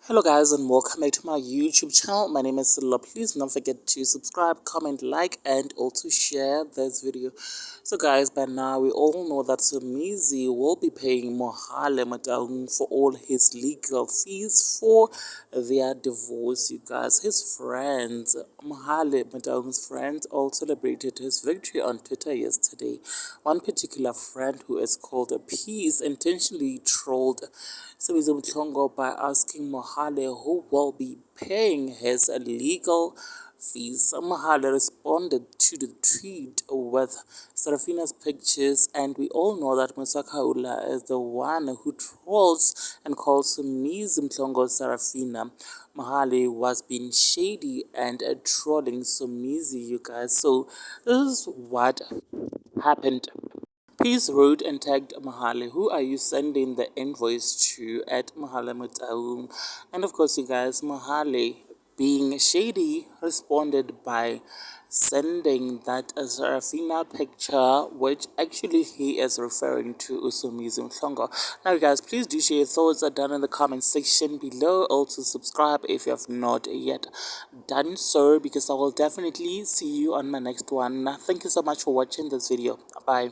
Hello guys and welcome back to my YouTube channel. My name is Silla. Please don't forget to subscribe, comment, like and also share this video. So guys, by now we all know that Somizi will be paying Mohale for all his legal fees for their divorce. You guys, his friends, Mohale's friends all celebrated his victory on Twitter yesterday. One particular friend who is called a Peace intentionally trolled Somizi by asking Mohale who will be paying his legal fees. Mohale responded to the tweet with Sarafina's pictures, and we all know that Musakaula is the one who trolls and calls Somizi Sarafina. Mohale was being shady and trolling Somizi, you guys. So this is what happened. Peace wrote and tagged Mohale. Who are you sending the invoice to at Mohale Mutaung? And of course, you guys, Mohale, being shady, responded by sending that Sarafina picture, which actually he is referring to Somizi Mhlongo. Now, you guys, please do share your thoughts down in the comment section below. Also, subscribe if you have not yet done so, because I will definitely see you on my next one. Thank you so much for watching this video. Bye.